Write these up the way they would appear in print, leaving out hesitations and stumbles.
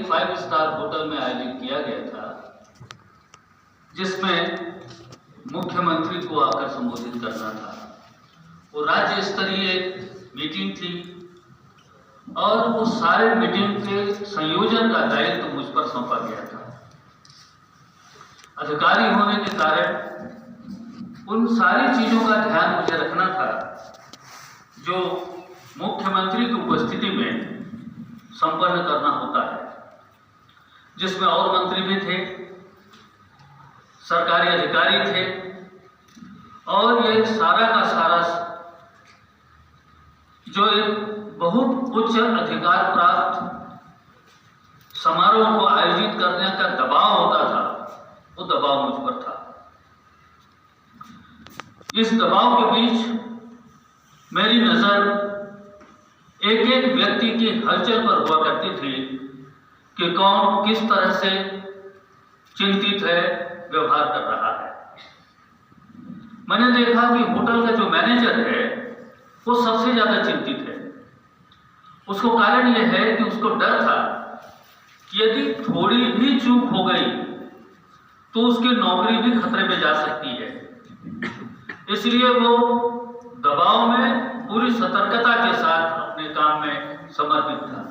5 star hotel में आयोजित किया गया था, जिसमें मुख्यमंत्री को आकर संबोधित करना था। वो राज्य स्तरीय मीटिंग थी और उस सारे मीटिंग के संयोजन का दायित्व मुझ पर सौंपा गया था। अधिकारी होने के कारण उन सारी चीजों का ध्यान मुझे रखना था जो मुख्यमंत्री की उपस्थिति में संपन्न करना होता है, जिसमें और मंत्री भी थे, सरकारी अधिकारी थे और ये सारा का सारा जो एक बहुत उच्च अधिकार प्राप्त समारोह को आयोजित करने का दबाव होता था, वो दबाव मुझ पर था। इस दबाव के बीच मेरी नजर एक एक व्यक्ति की हलचल पर हुआ करती थी कि कौन किस तरह से चिंतित है, व्यवहार कर रहा है। मैंने देखा कि होटल का जो मैनेजर है वो सबसे ज्यादा चिंतित है। उसको कारण यह है कि उसको डर था कि यदि थोड़ी भी चूक हो गई तो उसकी नौकरी भी खतरे में जा सकती है। इसलिए वो दबाव में पूरी सतर्कता के साथ अपने काम में समर्पित था।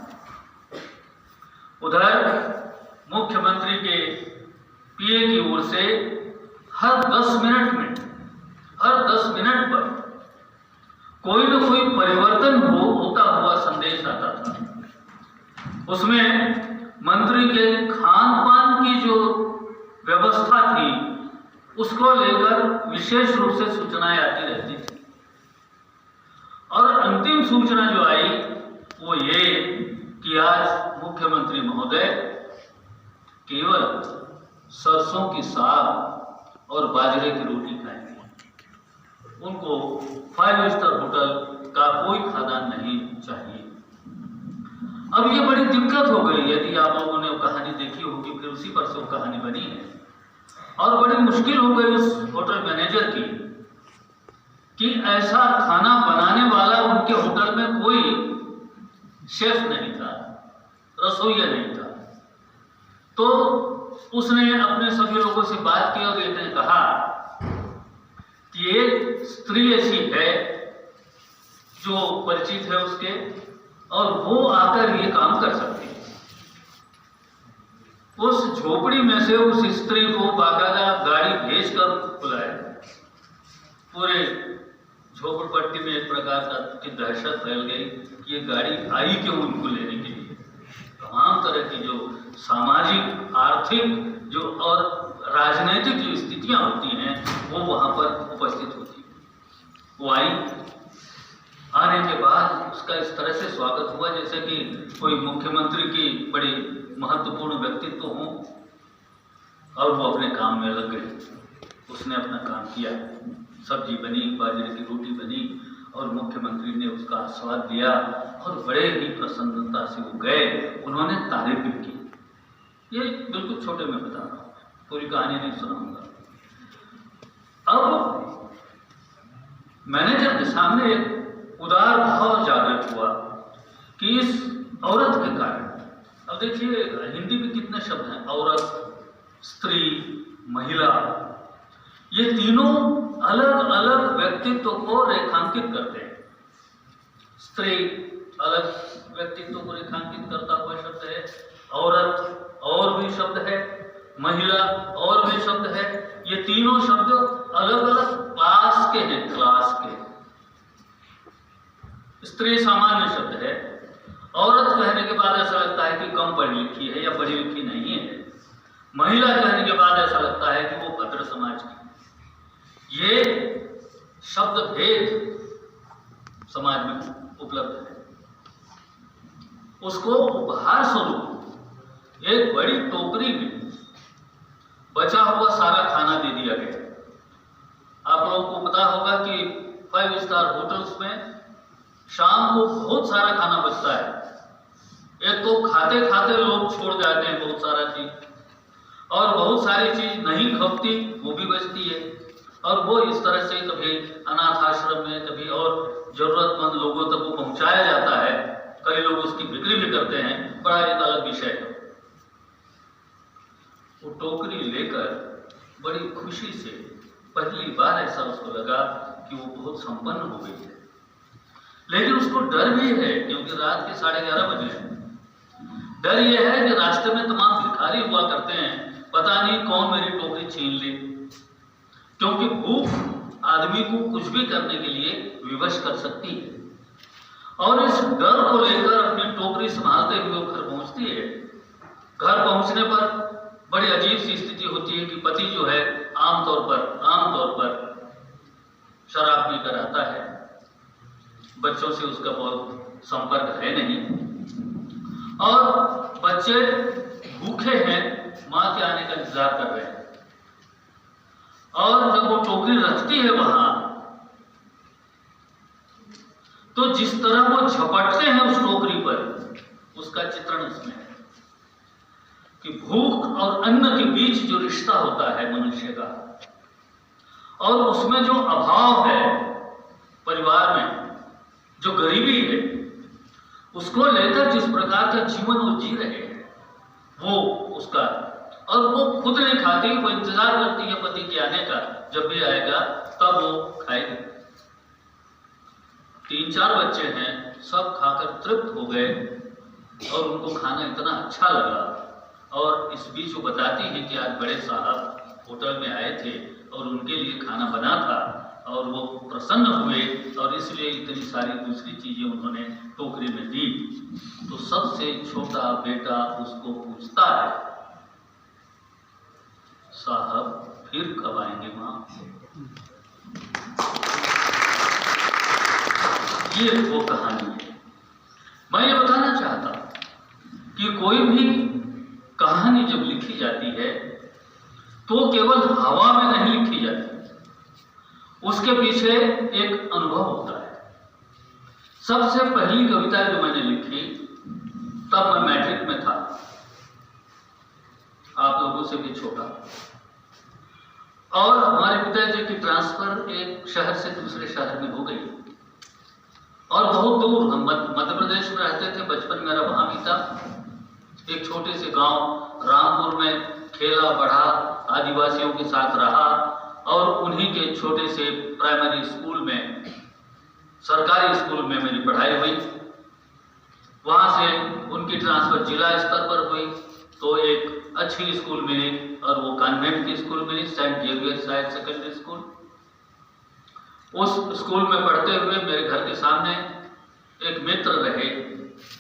उधर मुख्यमंत्री के पीए की ओर से हर 10 मिनट पर कोई न कोई परिवर्तन होता हुआ संदेश आता था। उसमें मंत्री के खान पान की जो व्यवस्था थी उसको लेकर विशेष रूप से सूचनाएं आती रहती थी और अंतिम सूचना जो आई वो ये कि आज मुख्यमंत्री महोदय केवल सरसों की साग और बाजरे की रोटी खाएंगे। उनको 5 स्टार होटल का कोई खाना नहीं चाहिए। अब ये बड़ी दिक्कत हो गई। यदि आप लोगों ने वो कहानी देखी होगी, फिर उसी पर से वो कहानी बनी है और बड़ी मुश्किल हो गई उस होटल मैनेजर की कि ऐसा खाना बनाने वाला उनके होटल में कोई शेफ नहीं था, रसोइया नहीं था। तो उसने अपने सभी लोगों से बात की और एक ने कहा कि एक स्त्री ऐसी है जो परिचित है उसके और वो आकर ये काम कर सकती है। उस झोपड़ी में से उस स्त्री को बाकायदा गाड़ी भेजकर बुलाया। पूरे झोपड़पट्टी में एक प्रकार की दहशत फैल गई कि ये गाड़ी आई क्यों उनको लेने के लिए। तमाम तरह की जो सामाजिक, आर्थिक जो और राजनीतिक जो स्थितियां होती हैं वो वहां पर उपस्थित होती हैं। वो आई, आने के बाद उसका इस तरह से स्वागत हुआ जैसे कि कोई मुख्यमंत्री की बड़ी महत्वपूर्ण व्यक्तित्व हो और वो अपने काम में लग गई। उसने अपना काम किया, सब्जी बनी, बाजरे की रोटी बनी और मुख्यमंत्री ने उसका स्वाद लिया और बड़े ही प्रसन्नता से वो गए। उन्होंने तारीफ भी की। ये बिल्कुल छोटे में बता रहा हूँ, पूरी कहानी नहीं सुनाऊंगा। अब मैनेजर के सामने एक उदार भाव जागृत हुआ कि इस औरत के कारण, अब देखिए हिंदी में कितने शब्द हैं, औरत, स्त्री, महिला, ये तीनों अलग अलग व्यक्तित्व को रेखांकित करते हैं। स्त्री अलग व्यक्तित्व को रेखांकित करता हुआ शब्द है, औरत और भी शब्द है, महिला और भी शब्द है। ये तीनों शब्द अलग अलग क्लास के हैं, क्लास के। स्त्री सामान्य शब्द है। औरत कहने के बाद ऐसा लगता है कि कम पढ़ी लिखी है या पढ़ी लिखी नहीं है। महिला कहने के बाद ऐसा लगता है कि वो भद्र समाज की। ये शब्द भेद समाज में उपलब्ध है। उसको उपहार स्वरूप एक बड़ी टोकरी में बचा हुआ सारा खाना दे दिया गया। आप लोगों को पता होगा कि 5 स्टार होटल्स में शाम को बहुत सारा खाना बचता है। एक तो खाते खाते लोग छोड़ जाते हैं बहुत सारा चीज, और बहुत सारी चीज नहीं खपती वो भी बचती है, और वो इस तरह से कभी अनाथ आश्रम में, कभी और जरूरतमंद लोगों तक वो पहुंचाया जाता है। कई लोग उसकी बिक्री भी करते हैं, बड़ा एक अलग विषय है। वो टोकरी लेकर बड़ी खुशी से, पहली बार ऐसा उसको लगा कि वो बहुत संपन्न हो गई है। लेकिन उसको डर भी है, क्योंकि रात के 11:30 बजे हैं। डर यह है कि रास्ते में तमाम भिखारी हुआ करते हैं, पता नहीं कौन मेरी टोकरी छीन ले, क्योंकि भूख आदमी को कुछ भी करने के लिए विवश कर सकती है। और इस डर को लेकर अपनी टोकरी संभालते हुए घर पहुंचती है। घर पहुंचने पर बड़ी अजीब सी स्थिति होती है कि पति जो है आमतौर पर शराब पीकर आता है, बच्चों से उसका बहुत संपर्क है नहीं, और बच्चे भूखे हैं, मां के आने का इंतजार कर रहे हैं। और जब वो टोकरी रखती है वहां, तो जिस तरह वो झपटते हैं उस टोकरी पर, उसका चित्रण उसमें है कि भूख और अन्न के बीच जो रिश्ता होता है मनुष्य का, और उसमें जो अभाव है परिवार में, जो गरीबी है, उसको लेकर जिस प्रकार का जीवन वो जी रहे हैं, वो उसका, और वो खुद नहीं खाती, वो इंतजार करती है पति के आने का, जब भी आएगा तब वो खाएगी। 3-4 बच्चे हैं, सब खाकर तृप्त हो गए और उनको खाना इतना अच्छा लगा। और इस बीच वो बताती है कि आज बड़े साहब होटल में आए थे और उनके लिए खाना बना था, और वो प्रसन्न हुए और इसलिए इतनी सारी दूसरी चीजें उन्होंने टोकरी में दी। तो सबसे छोटा बेटा उसको पूछता है, साहब फिर कब आएंगे मां? ये वो कहानी है। मैं ये बताना चाहता कि कोई भी कहानी जब लिखी जाती है तो केवल हवा में नहीं लिखी जाती, उसके पीछे एक अनुभव होता है। सबसे पहली कविता जो मैंने लिखी तब मैं मैट्रिक में था, आप लोगों से भी छोटा, और हमारे पिताजी की ट्रांसफर एक शहर से दूसरे शहर में हो गई, और बहुत दूर, हम मध्य प्रदेश में रहते थे, बचपन मेरा वहां भी था। एक छोटे से गांव रामपुर में खेला बढ़ा, आदिवासियों के साथ रहा, और उन्हीं के छोटे से प्राइमरी स्कूल में, सरकारी स्कूल में मेरी पढ़ाई हुई। वहां से उनकी ट्रांसफर जिला स्तर पर हुई, तो एक अच्छी स्कूल मिली, और वो कॉन्वेंट की स्कूल मिली, Saint Xavier's Higher Secondary School. उस स्कूल में पढ़ते हुए मेरे घर के सामने एक मित्र रहे,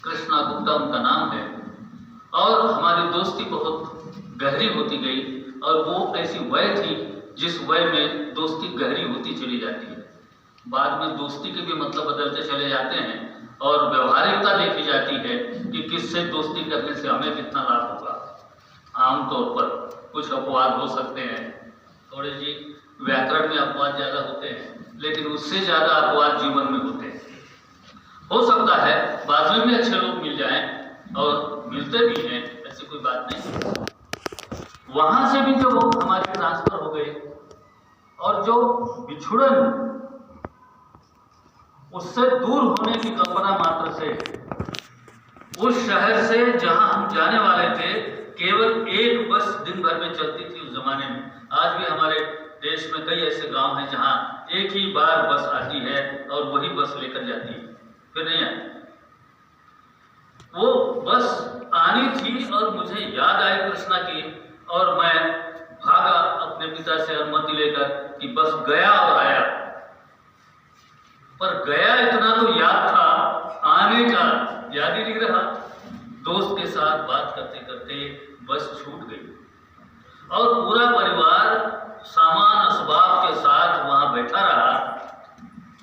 कृष्णा गुप्ता उनका नाम है, और हमारी दोस्ती बहुत गहरी होती गई। और वो ऐसी वय थी जिस वय में दोस्ती गहरी होती चली जाती है। बाद में दोस्ती के भी मतलब बदलते चले जाते हैं, और व्यवहारिकता देखी जाती है कि किससे दोस्ती करने से हमें कितना लाभ होगा। आमतौर पर कुछ अपवाद हो सकते हैं, थोड़े जी व्याकरण में अपवाद ज़्यादा होते हैं, लेकिन उससे ज़्यादा अपवाद जीवन में होते हैं। हो सकता है बाद में भी अच्छे लोग मिल जाएं, और मिलते भी हैं, ऐसी कोई बात नहीं। वहां से भी जब हमारे ट्रांसफर हो गए, और जो बिछुड़न, उससे दूर होने की कल्पना मात्र से, उस शहर से जहां हम जाने वाले थे, केवल एक बस दिन भर में चलती थी उस जमाने में। आज भी हमारे देश में कई ऐसे गांव हैं जहां एक ही बार बस आती है और वही बस लेकर जाती है, फिर नहीं आती। वो बस आनी थी और मुझे याद आई कृष्णा की, और मैं भागा अपने पिता से अनुमति लेकर कि बस गया और आया। पर गया इतना तो याद था, आने का याद ही नहीं रहा। दोस्त के साथ बात करते करते बस छूट गई, और पूरा परिवार सामान असबाब के साथ वहां बैठा रहा,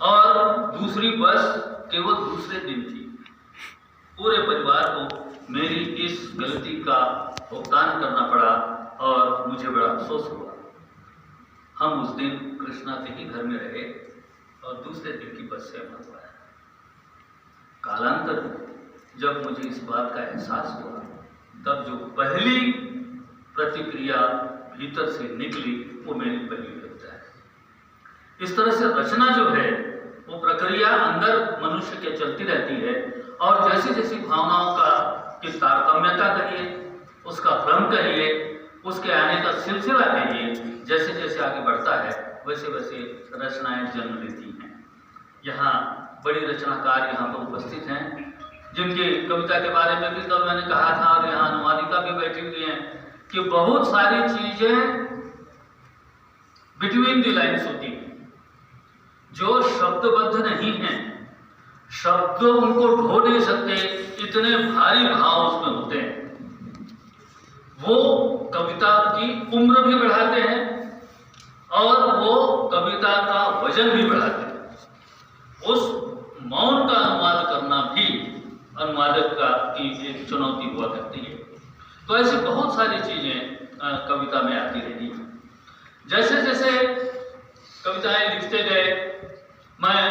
और दूसरी बस केवल दूसरे दिन थी। पूरे परिवार को मेरी इस गलती का भुगतान करना पड़ा, और मुझे बड़ा अफसोस हुआ। हम उस दिन कृष्णा के ही घर में रहे, और दूसरे दिन की बस से हम हुआ। कालांतर जब मुझे इस बात का एहसास हुआ, तब जो पहली प्रतिक्रिया भीतर से निकली वो मेरी पहली कविता है। इस तरह से रचना जो है वो प्रक्रिया अंदर मनुष्य के चलती रहती है, और जैसी जैसी भावनाओं का की तारतम्यता कहिए, उसका क्रम कहिए, उसके आने का सिलसिला कहिए, जैसे जैसे आगे बढ़ता है वैसे वैसे रचनाएं जन्म लेती हैं। यहाँ बड़ी रचनाकार यहाँ पर उपस्थित हैं, जिनके कविता के बारे में भी कल मैंने कहा था, और यहाँ अनुवादिका भी बैठी हुई हैं, कि बहुत सारी चीजें बिटवीन द लाइन्स होती हैं, जो शब्दबद्ध नहीं हैं, शब्द उनको ढो नहीं सकते, इतने भारी भाव उसमें होते हैं। वो कविता की उम्र भी बढ़ाते हैं और वो कविता का वजन भी बढ़ाते हैं। उस मौन का अनुवाद करना भी अनुवादक की एक चुनौती हुआ करती है। तो ऐसी बहुत सारी चीजें कविता में आती रही। जैसे जैसे कविताएं लिखते गए, मैं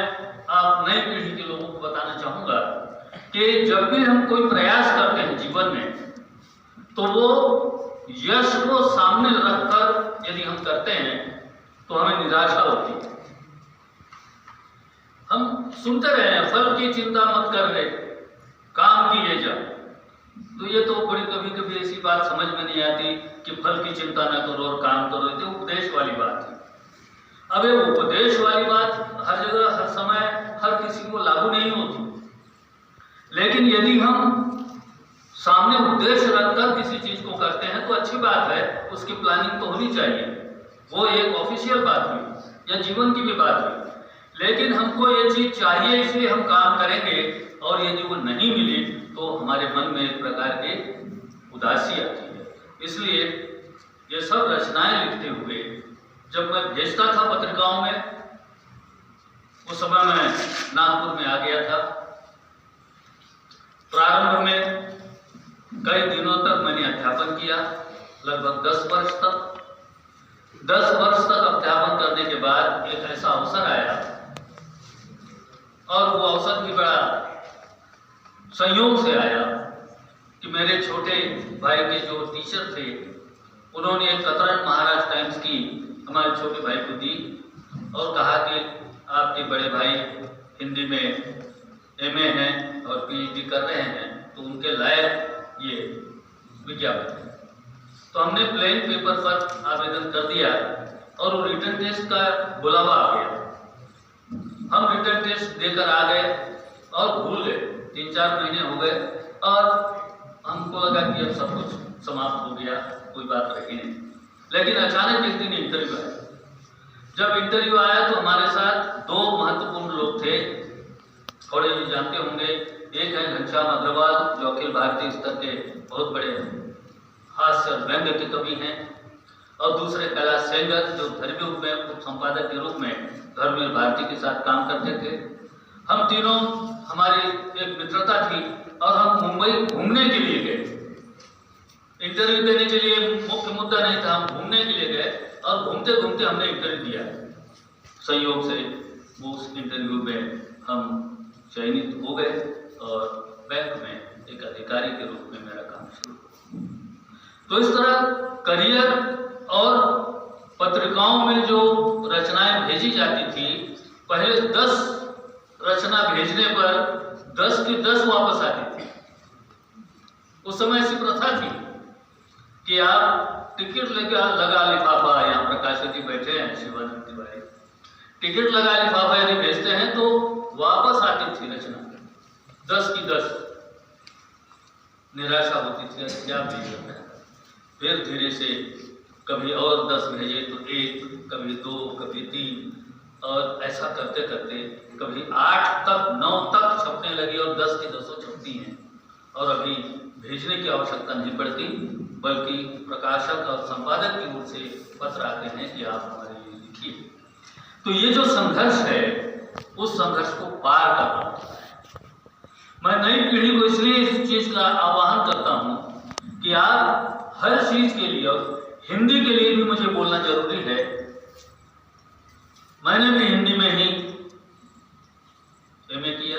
आप नई पीढ़ी के लोगों को बताना चाहूंगा कि जब भी हम कोई प्रयास करते हैं जीवन में, तो वो यश को सामने रखकर यदि हम करते हैं तो हमें निराशा होती है। हम सुनते रहे हैं, फल की चिंता मत कर रहे, काम किए जा। तो ये तो बड़ी कभी कभी ऐसी बात समझ में नहीं आती कि फल की चिंता ना करो और काम करो, ये तो उपदेश वाली बात है। अब ये उपदेश वाली बात हर जगह, हर समय, हर किसी को लागू नहीं होती। लेकिन यदि हम सामने उद्देश्य रखकर किसी चीज को करते हैं तो अच्छी बात है, उसकी प्लानिंग तो होनी चाहिए। वो एक ऑफिशियल बात हुई या जीवन की भी बात हुई। लेकिन हमको ये चीज चाहिए, इसलिए हम काम करेंगे, और यदि वो नहीं मिली तो हमारे मन में एक प्रकार की उदासी आती है। इसलिए ये सब रचनाएं लिखते हुए जब मैं भेजता था पत्रिकाओं में, उस समय मैं नागपुर में आ गया था। प्रारंभ में कई दिनों तक मैंने अध्यापन किया, लगभग 10 वर्ष तक। 10 वर्ष तक अध्यापन करने के बाद एक ऐसा अवसर आया, और वो अवसर भी बड़ा संयोग से आया कि मेरे छोटे भाई के जो टीचर थे, उन्होंने एक कतरन महाराज टाइम्स की हमारे छोटे भाई को दी और कहा कि आपके बड़े भाई हिंदी में MA हैं और PhD कर रहे हैं, तो उनके लायक ये विज्ञापन है। तो हमने प्लेन पेपर पर आवेदन कर दिया और वो रिटन टेस्ट का बुलावा आ गया। हम रिटन टेस्ट देकर आ गए और भूल गए। 3-4 महीने हो गए और हमको लगा कि अब सब कुछ समाप्त हो गया, कोई बात रही नहीं। लेकिन अचानक एक दिन इंटरव्यू आया। जब इंटरव्यू आया तो हमारे साथ 2 महत्वपूर्ण लोग थे, थोड़े भी जानते होंगे। एक है घनश्याम अग्रवाल, जो अखिल भारतीय स्तर के बहुत बड़े हास्य व्यंग्य के कवि हैं, और दूसरे कैलाश सेंगर, जो धर्मी रूप में उप संपादक के रूप में धर्मवीर भारती के साथ काम करते थे। हम तीनों, हमारी एक मित्रता थी और हम मुंबई घूमने के लिए गए। इंटरव्यू देने के लिए मुख्य मुद्दा नहीं था, हम घूमने के लिए गए और घूमते घूमते हमने इंटरव्यू दिया। संयोग से वो उस इंटरव्यू में हम चयनित हो गए और बैंक में एक अधिकारी के रूप में मेरा काम शुरू हुआ। तो इस तरह करियर और पत्रिकाओं में जो रचनाएं भेजी जाती थी, पहले 10 रचना भेजने पर 10 की 10 वापस आती थी। उस समय ऐसी प्रथा थी कि आप टिकट लेके लगा लिफाफा, यहाँ प्रकाश जी बैठे हैं, शिवानंद तिवारी, टिकट लगा लिफाफा यदि भेजते हैं तो वापस आती थी रचना 10 की 10। निराशा होती थी, क्या भेजना है। फिर धीरे से कभी और 10 भेजे तो 1, कभी 2, कभी 3, और ऐसा करते करते कभी 8 तक 9 तक छपने लगी और 10 की 10 छपती हैं। और अभी भेजने की आवश्यकता नहीं पड़ती, बल्कि प्रकाशक और संपादक की ओर से पत्र आते हैं कि आप हमारे लिए लिखिए। तो ये जो संघर्ष है, उस संघर्ष को पार करना होता है। मैं नई पीढ़ी को इसलिए इस चीज का आह्वान करता हूं कि आप हर चीज के लिए, हिंदी के लिए भी मुझे बोलना जरूरी है। मैंने भी हिंदी में ही MA किया,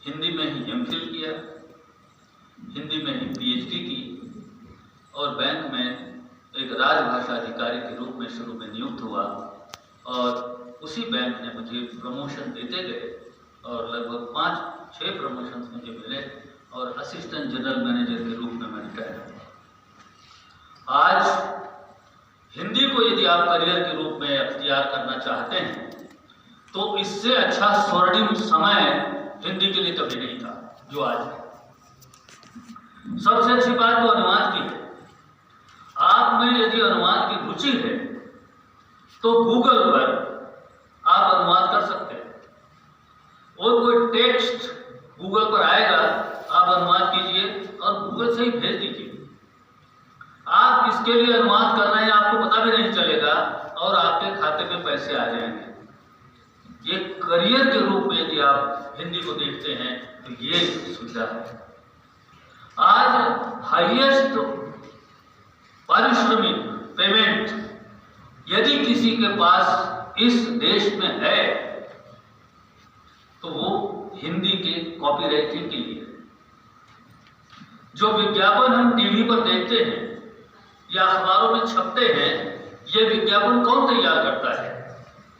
हिंदी में ही MPhil किया, हिंदी में ही PhD की, और बैंक में एक राजभाषा अधिकारी के रूप में शुरू में नियुक्त हुआ, और उसी बैंक ने मुझे प्रमोशन देते गए और लगभग 5-6 प्रमोशन मुझे मिले और असिस्टेंट जनरल मैनेजर के रूप में मैं रिटायर हुआ। आज हिंदी को यदि आप करियर के रूप में अख्तियार करना चाहते हैं तो इससे अच्छा स्वर्णिम समय हिंदी के लिए कभी नहीं था जो आज है। सबसे अच्छी बात तो अनुवाद की है। आप में यदि अनुवाद की रुचि है तो गूगल पर आप अनुवाद कर सकते हैं, और कोई टेक्स्ट गूगल पर आएगा, आप अनुवाद कीजिए और गूगल से ही भेज दीजिए। आप किसके लिए अनुवाद कर रहे हैं आपको पता भी नहीं चलेगा और आपके खाते में पैसे आ जाएंगे। ये करियर के रूप में यदि आप हिंदी को देखते हैं तो ये सुविधा है। आज हाईएस्ट पारिश्रमिक पेमेंट यदि किसी के पास इस देश में है तो वो हिंदी के कॉपीराइटिंग के लिए। जो विज्ञापन हम टीवी पर देखते हैं या अखबारों में छपते हैं, ये विज्ञापन कौन तैयार करता है?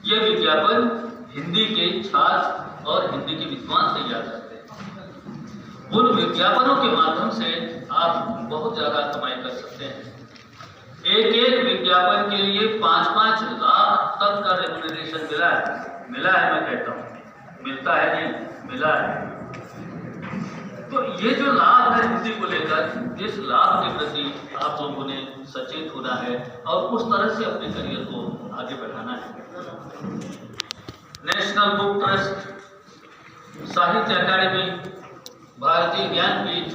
ये विज्ञापन हिंदी के छात्र और हिंदी के विद्वान तैयार करते हैं। उन विज्ञापनों के माध्यम से आप बहुत ज्यादा कमाई कर सकते हैं। एक एक विज्ञापन के लिए 5-5 लाख तक का रेम्युनरेशन मिला है मैं कहता हूँ, मिलता है नहीं, मिला है। तो ये जो लाभ है हिंदी को लेकर, इस लाभ के प्रति आप लोगों ने सचेत होना है और उस तरह से अपने करियर को आगे बढ़ाना है। नेशनल बुक ट्रस्ट, साहित्य अकादमी, भारतीय ज्ञानपीठ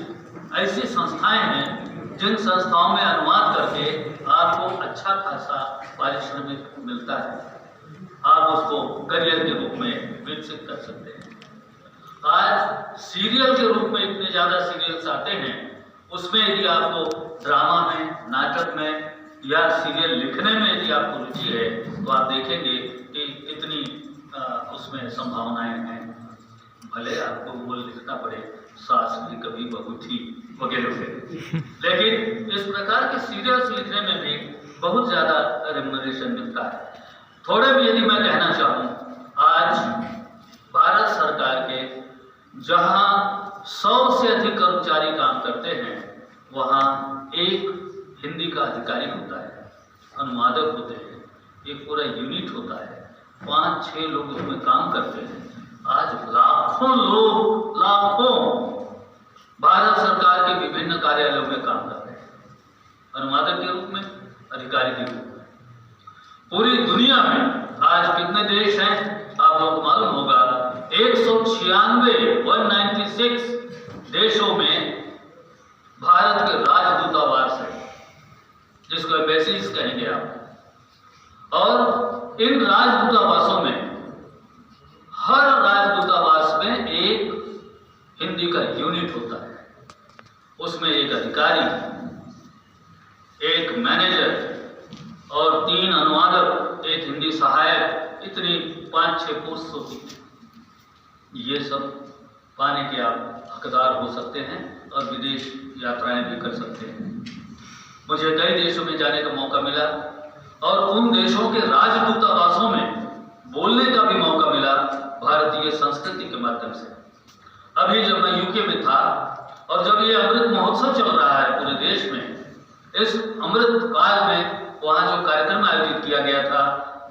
ऐसी संस्थाएं हैं जिन संस्थाओं में अनुवाद करके आपको अच्छा खासा पारिश्रमिक मिलता है। आप उसको करियर के रूप में विकसित कर सकते हैं। आज सीरियल के रूप में इतने ज़्यादा सीरियल्स आते हैं, उसमें यदि आपको ड्रामा में, नाटक में या सीरियल लिखने में यदि आपको रुचि है तो आप देखेंगे कि इतनी उसमें संभावनाएं हैं। भले आपको वो लिखना पड़े, सास भी कभी बहू थी वगैरह वगैरह, लेकिन इस प्रकार के सीरियल्स लिखने में भी बहुत ज़्यादा रेम्युनरेशन मिलता है। थोड़े भी यदि मैं कहना चाहूँ, आज भारत सरकार के जहाँ 100 से अधिक कर्मचारी काम करते हैं, वहाँ एक हिंदी का अधिकारी होता है, अनुवादक होते हैं, एक पूरा यूनिट होता है, 5-6 लोग उसमें काम करते हैं। आज लाखों लोग, लाखों भारत सरकार के विभिन्न कार्यालयों में काम कर रहे हैं, अनुवादक के रूप में, अधिकारी के रूप में। पूरी दुनिया में आज कितने देश हैं आप लोगों को मालूम होगा? 196 देशों में भारत के राजदूतावास है, जिसको एम्बेसीज कहेंगे आप। और इन राजदूतावासों में, हर राजदूतावास में एक हिंदी का यूनिट होता है। उसमें एक अधिकारी, एक मैनेजर और 3 अनुवादक, एक हिंदी सहायक, इतनी 5-6 पोस्ट होती है। ये सब पाने के आप हकदार हो सकते हैं और विदेश यात्राएं भी कर सकते हैं। मुझे कई देशों में जाने का मौका मिला और उन देशों के राजदूतावासों में बोलने का भी मौका मिला भारतीय संस्कृति के माध्यम से। अभी जब मैं यूके में था और जब ये अमृत महोत्सव चल रहा है पूरे देश में, इस अमृत काल में वहाँ जो कार्यक्रम आयोजित किया गया था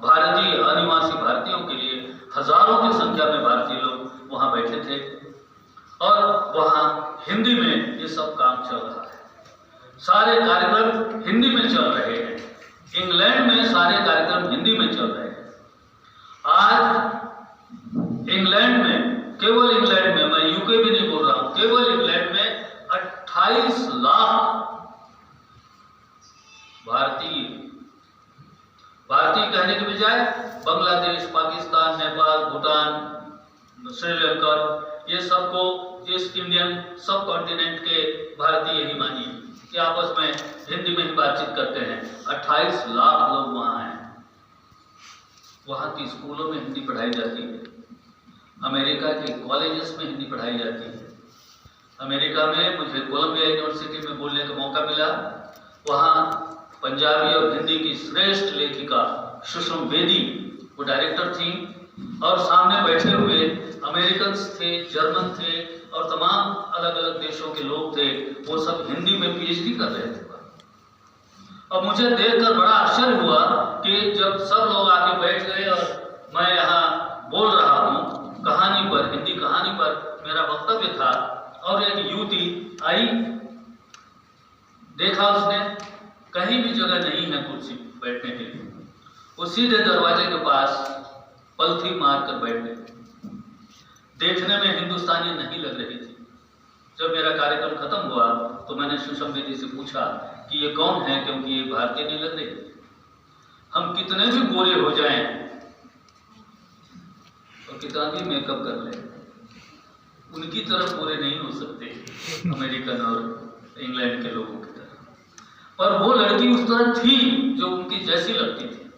भारतीय अनिवासी भारतीयों के लिए, हजारों की संख्या में भारतीय लोग वहाँ बैठे थे और वहाँ हिंदी में ये सब काम चल रहा है। सारे कार्यक्रम हिंदी में चल रहे हैं। इंग्लैंड में सारे कार्यक्रम हिंदी में चल रहे हैं। आज इंग्लैंड में, केवल इंग्लैंड में, मैं यूके भी नहीं बोल रहा हूँ, केवल इंग्लैंड में 28 लाख भारतीय कहने के बजाय बांग्लादेश, पाकिस्तान, नेपाल, भूटान, श्रीलंका, ये सबको ईस्ट इंडियन सब कॉन्टिनेंट के भारतीय ही मानिए कि आपस में हिंदी में ही बातचीत करते हैं। 28 लाख लोग वहाँ हैं। वहाँ की स्कूलों में हिंदी पढ़ाई जाती है। अमेरिका के कॉलेजेस में हिंदी पढ़ाई जाती है। अमेरिका में मुझे कोलंबिया यूनिवर्सिटी में बोलने का मौका मिला। वहाँ पंजाबी और हिंदी की श्रेष्ठ लेखिका सुषमा बेदी वो डायरेक्टर थी और सामने बैठे हुए अमेरिकन थे, जर्मन थे और तमाम अलग अलग देशों के लोग थे। वो सब हिंदी में पीएचडी कर रहे थे। और मुझे देखकर बड़ा आश्चर्य हुआ कि जब सब लोग आके बैठ गए और मैं यहाँ बोल रहा हूँ कहानी पर, हिंदी कहानी पर मेरा वक्तव्य था, और एक युवती आई, देखा उसने कहीं भी जगह नहीं है कुर्सी बैठने के लिए, वो सीधे दरवाजे के पास पलथी मार कर बैठ गई। देखने में हिंदुस्तानी नहीं लग रही थी। जब मेरा कार्यक्रम खत्म हुआ तो मैंने सुषमा जी से पूछा कि ये कौन है, क्योंकि ये भारतीय नहीं लग रही। हम कितने भी गोरे हो जाएं और कितना भी मेकअप कर लें, उनकी तरफ गोरे नहीं हो सकते अमेरिकन और इंग्लैंड के लोगों की तरह। पर वो लड़की उस तरह थी जो उनकी जैसी लगती थी,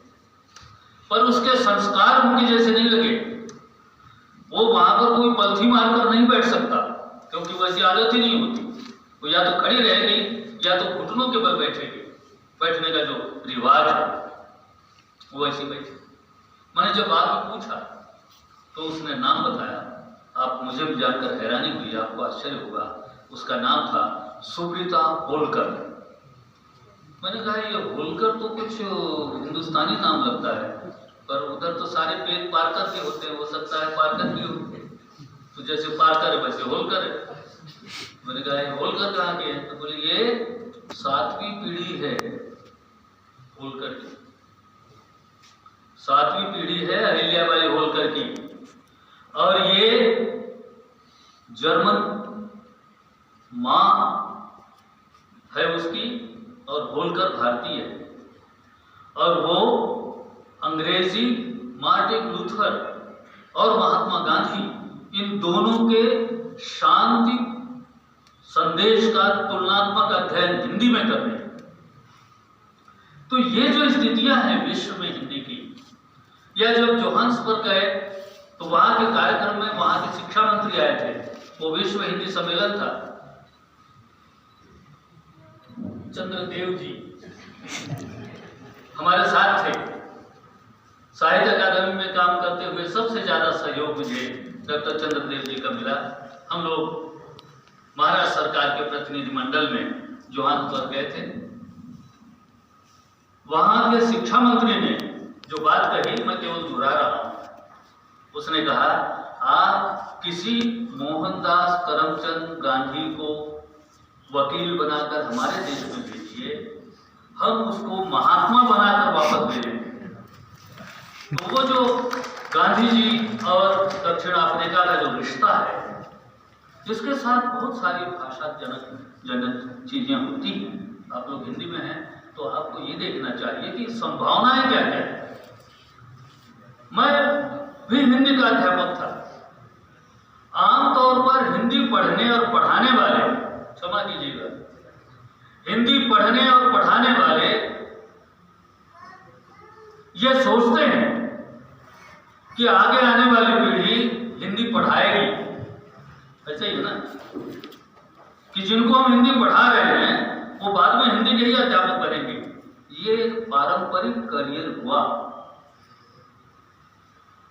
पर उसके संस्कार उनके जैसे नहीं लगे। वो वहां पर कोई पलथी मारकर नहीं बैठ सकता, क्योंकि वैसी आदत ही नहीं होती। वो या तो खड़ी रहेगी या तो घुटनों के बल बैठेगी। बैठने का जो रिवाज है वो ऐसी बैठी। मैंने जब बाद में पूछा तो उसने नाम बताया। आप मुझे भी जानकर हैरानी हुई, आपको आश्चर्य होगा। उसका नाम था सुब्रता होलकर। मैंने कहा ये होलकर तो कुछ हिंदुस्तानी नाम लगता है, पर उधर तो सारे पेड़ पारकर के होते हैं, हो सकता है पारकर भी हो, तो जैसे पारकर है वैसे होलकर है। मैंने कहा ये होलकर कहाँ के हैं? तो बोले ये 7वीं पीढ़ी है होलकर की, 7वीं पीढ़ी है अहिल्याबाई होलकर की, और ये जर्मन माँ है उसकी, और होलकर भारतीय है। और वो अंग्रेजी मार्टिन लूथर और महात्मा गांधी, इन दोनों के शांति संदेश का तुलनात्मक अध्ययन हिंदी में कर रहे हैं। तो ये जो स्थितियां हैं विश्व में हिंदी की, या जब जोहान्सबर्ग गए तो वहां के कार्यक्रम में वहां के शिक्षा मंत्री आए थे, वो विश्व हिंदी सम्मेलन था। चंद्रदेव जी हमारे साथ थे। साहित्य अकादमी में काम करते हुए सबसे ज्यादा सहयोग मुझे डॉक्टर चंद्रदेव जी का मिला। हम लोग महाराष्ट्र सरकार के प्रतिनिधिमंडल में जोहान्सबर्ग गए थे। वहां के शिक्षा मंत्री ने जो बात कही मैं केवल दोहरा रहा हूं। उसने कहा आप किसी मोहनदास करमचंद गांधी को वकील बनाकर हमारे देश में भेजिए, हम उसको महात्मा बनाकर वापस ले लेंगे। तो वो जो गांधी जी और दक्षिण अफ्रीका का जो रिश्ता है, जिसके साथ बहुत सारी भाषा जनक चीजें होती हैं। आप लोग हिंदी में हैं तो आपको ये देखना चाहिए कि संभावनाएं क्या क्या है। मैं भी हिंदी का अध्यापक था। आमतौर पर हिंदी पढ़ने और पढ़ाने वाले, क्षमा कीजिएगा, हिंदी पढ़ने और पढ़ाने वाले ये सोचते हैं कि आगे आने वाली पीढ़ी हिंदी पढ़ाएगी। ऐसा ही है ना कि जिनको हम हिंदी पढ़ा रहे हैं वो बाद में हिंदी के ही अध्यापक बनेंगे। ये एक पारंपरिक करियर हुआ।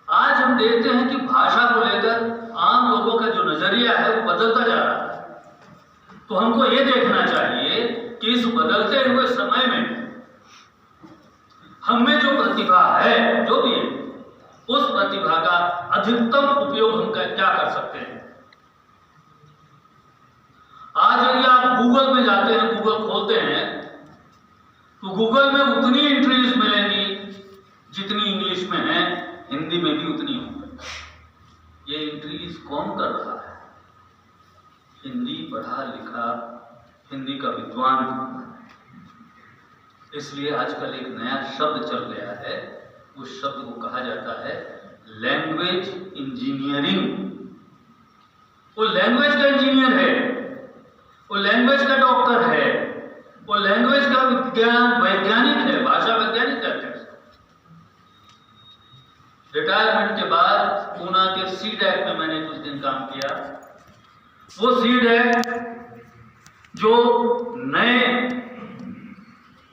आज हम देखते हैं कि भाषा को लेकर आम लोगों का जो नजरिया है वो बदलता जा रहा है। तो हमको ये देखना चाहिए कि इस बदलते हुए समय में हमें जो प्रतिभा है, जो भी है, उस प्रतिभा का अधिकतम उपयोग हम क्या कर सकते हैं। आज यदि आप गूगल में जाते हैं, गूगल खोलते हैं, तो गूगल में उतनी एंट्रीज मिलेंगी जितनी इंग्लिश में है, हिंदी में भी उतनी होंगी। ये एंट्रीज कौन कर रहा है? हिंदी पढ़ा लिखा, हिंदी का विद्वान। इसलिए आजकल एक नया शब्द चल गया है, उस शब्द को कहा जाता है लैंग्वेज इंजीनियरिंग। वो लैंग्वेज का इंजीनियर है, वो लैंग्वेज का डॉक्टर है, वो लैंग्वेज का वैज्ञानिक है, भाषा वैज्ञानिक कहते हैं। रिटायरमेंट के बाद पूना के सीडैक में मैंने कुछ दिन काम किया। वो सीडैक जो नए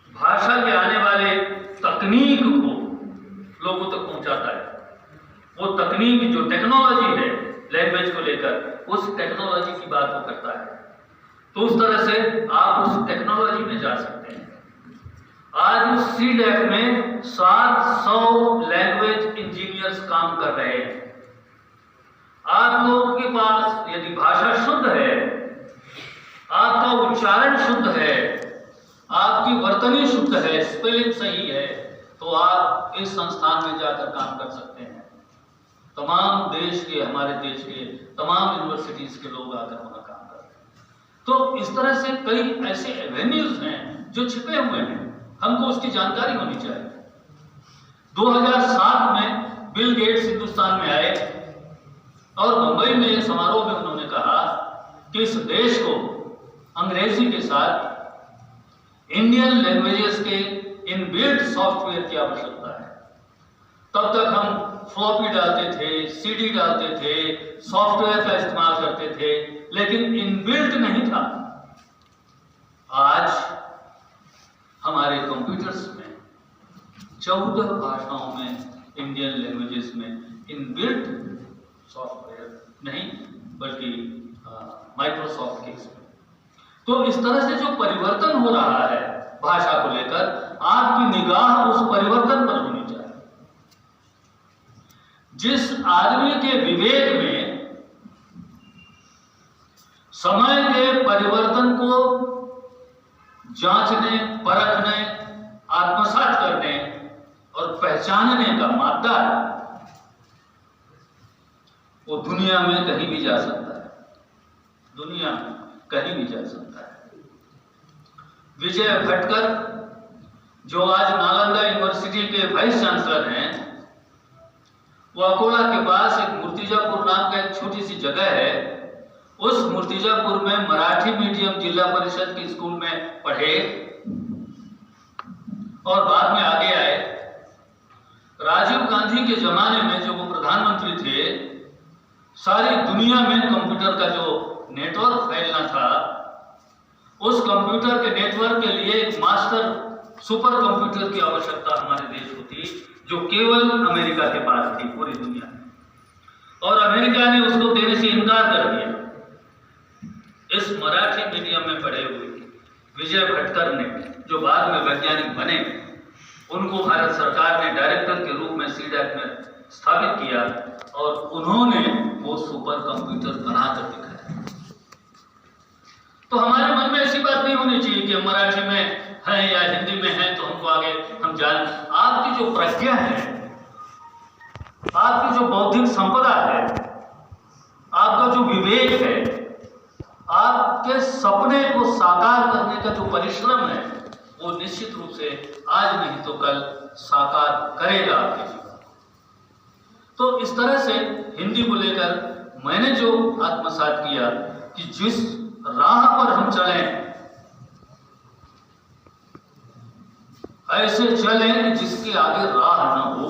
भाषा के आने वाले तकनीक को लोगों तक पहुंचाता है। वो तकनीक जो टेक्नोलॉजी है लैंग्वेज को लेकर, उस टेक्नोलॉजी की बात वो करता है। तो उस तरह से आप उस टेक्नोलॉजी में जा सकते हैं। आज उस CDAC में 700 लैंग्वेज इंजीनियर्स काम कर रहे हैं। आप लोगों के पास यदि भाषा शुद्ध है, आपका उच्चारण शुद्ध है, आपकी वर्तनी शुद्ध है, स्पेलिंग सही है, तो आप इस संस्थान में जाकर काम कर सकते हैं। तमाम देश के, हमारे देश के तमाम यूनिवर्सिटीज के लोग आकर वहां काम करते हैं। तो इस तरह से कई ऐसे एवेन्यूज हैं जो छिपे हुए हैं, हमको उसकी जानकारी होनी चाहिए। 2007 में बिल गेट्स हिंदुस्तान में आए और मुंबई में एक समारोह में उन्होंने कहा कि इस देश को अंग्रेजी के साथ इंडियन लैंग्वेजेस के इनबिल्ट सॉफ्टवेयर की आवश्यकता है। तब तक हम फ्लॉपी डालते थे, CD डालते थे, सॉफ्टवेयर का इस्तेमाल करते थे, लेकिन इनबिल्ट नहीं था। आज हमारे कंप्यूटर्स में 14 भाषाओं में, इंडियन लैंग्वेजेस में इनबिल्ट सॉफ्टवेयर नहीं, बल्कि माइक्रोसॉफ्ट के इसमें। तो इस तरह से जो परिवर्तन हो रहा है भाषा को लेकर, आपकी निगाह उस परिवर्तन पर होनी चाहिए। जिस आदमी के विवेक में समय के परिवर्तन को जांचने, परखने, आत्मसात करने और पहचानने का मादा है, वो दुनिया में कहीं भी जा सकता है, दुनिया में कहीं भी जा सकता है। विजय भटकर जो आज नालंदा यूनिवर्सिटी के वाइस चांसलर हैं, वो अकोला के पास एक मूर्तिजापुर नाम का एक छोटी सी जगह है, उस मूर्तिजापुर में मराठी मीडियम जिला परिषद के स्कूल में पढ़े और बाद में आगे आए। राजीव गांधी के जमाने में जो वो प्रधानमंत्री थे, सारी दुनिया में कंप्यूटर का जो नेटवर्क फैलना था, उस कंप्यूटर के नेटवर्क के लिए एक मास्टर सुपर कंप्यूटर की आवश्यकता हमारे देश को थी, जो केवल अमेरिका के पास थी पूरी दुनिया में, और अमेरिका ने उसको देने से इनकार कर दिया। इस मराठी मीडियम में पढ़े हुए विजय भटकर ने, जो बाद में वैज्ञानिक बने, उनको भारत सरकार ने डायरेक्टर के रूप में CDAC में स्थापित किया और उन्होंने वो सुपर कंप्यूटर बनाकर दिखाया। तो हमारे मन में ऐसी बात नहीं होनी चाहिए कि हम मराठी में हैं या हिंदी में हैं तो हमको आगे हम जान। आपकी जो प्रज्ञा है, आपकी जो बौद्धिक संपदा है, आपका जो विवेक है, आपके सपने को साकार करने का जो परिश्रम है, वो निश्चित रूप से आज नहीं तो कल साकार करेगा आपके जीवन। तो इस तरह से हिंदी को लेकर मैंने जो आत्मसात किया कि जिस राह पर हम चलें, ऐसे चलें कि जिसके आगे राह न हो।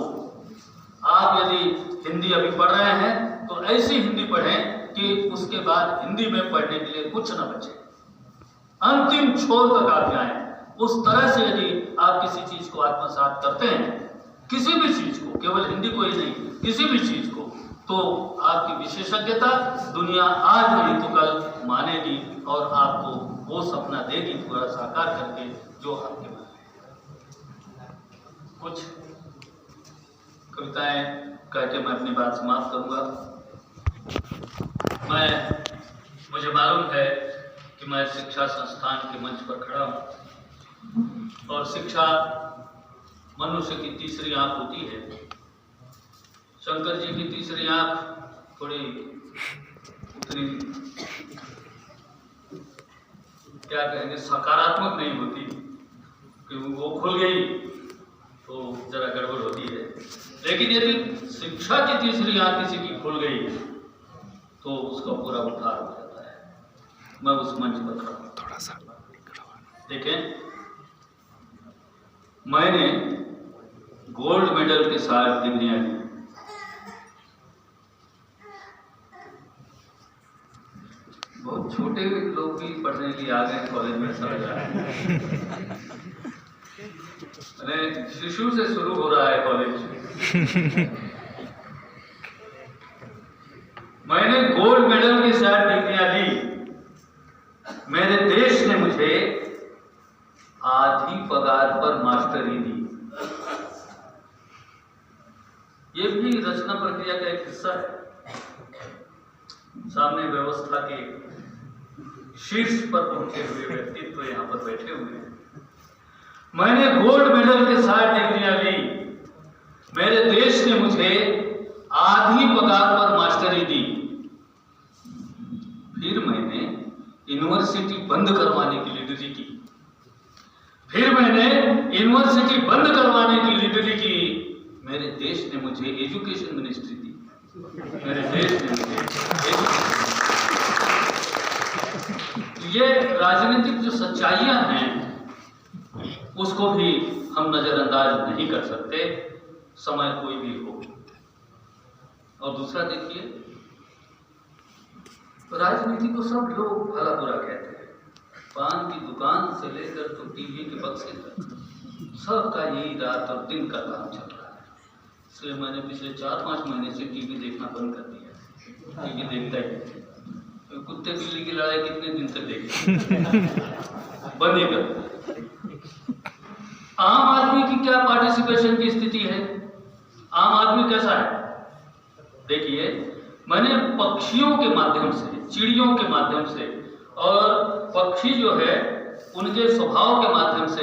आप यदि हिंदी अभी पढ़ रहे हैं तो ऐसी हिंदी पढ़ें कि उसके बाद हिंदी में पढ़ने के लिए कुछ न बचे, अंतिम छोर तक आप जाएं। उस तरह से यदि आप किसी चीज को आत्मसात करते हैं, किसी भी चीज को, केवल हिंदी को ही नहीं, किसी भी चीज को, तो आपकी विशेषज्ञता दुनिया आज नहीं तो कल मानेगी और आपको वो सपना देगी पूरा साकार करके जो आपके मन में। कुछ कविताएं कह के मैं अपनी बात समाप्त करूंगा। मुझे मालूम है कि मैं शिक्षा संस्थान के मंच पर खड़ा हूं और शिक्षा मनुष्य की तीसरी आंख होती है। शंकर जी की तीसरी आंख थोड़ी उतनी, क्या कहेंगे, सकारात्मक नहीं होती कि वो खुल गई तो जरा गड़बड़ होती है। लेकिन यदि शिक्षा की तीसरी आंख किसी की खुल गई तो उसका पूरा उद्धार हो जाता है। मैं उस मंच पर खड़ा हूं। थोड़ा सा देखें, मैंने गोल्ड मेडल के साथ डिग्रियां ली। बहुत छोटे लोग भी पढ़ने के लिए आ गए कॉलेज में, समझ रहा है। मैंने शिशु से शुरू हो रहा है कॉलेज। मैंने गोल्ड मेडल के साथ डिग्रियां ली। मेरे देश ने मुझे आधी पगार पर मास्टरी दी। ये भी रचना प्रक्रिया का एक हिस्सा है। सामने व्यवस्था के शीर्ष पर पहुंचे हुए व्यक्तित्व यहां पर बैठे हुए हैं। मैंने गोल्ड मेडल के साथ डिग्रियां ली, मेरे देश ने मुझे आधी पगार पर मास्टरी दी। फिर मैंने यूनिवर्सिटी बंद करवाने की लीडरी की, फिर मैंने यूनिवर्सिटी बंद करवाने की लीडरी की। मेरे देश ने मुझे एजुकेशन मिनिस्ट्री दी, मेरे देश ने मुझे ये राजनीतिक जो सच्चाइयां हैं उसको भी हम नजरअंदाज नहीं कर सकते, समय कोई भी हो। और दूसरा देखिए, राजनीति को सब लोग भला बुरा कहते हैं, पान की दुकान से लेकर तो टीवी के बक्से तक सबका यही रात और दिन का काम चल रहा है। इसलिए मैंने पिछले 4-5 महीने से टीवी देखना बंद कर दिया। टीवी देखता ही नहीं, कुत्ते बिल्ली की लड़ाई कितने दिन तक देखते बंद ही कर। आम आदमी की क्या पार्टिसिपेशन की स्थिति है? आम आदमी कैसा है? देखिए, मैंने पक्षियों के माध्यम से, चिड़ियों के माध्यम से और पक्षी जो है उनके स्वभाव के माध्यम से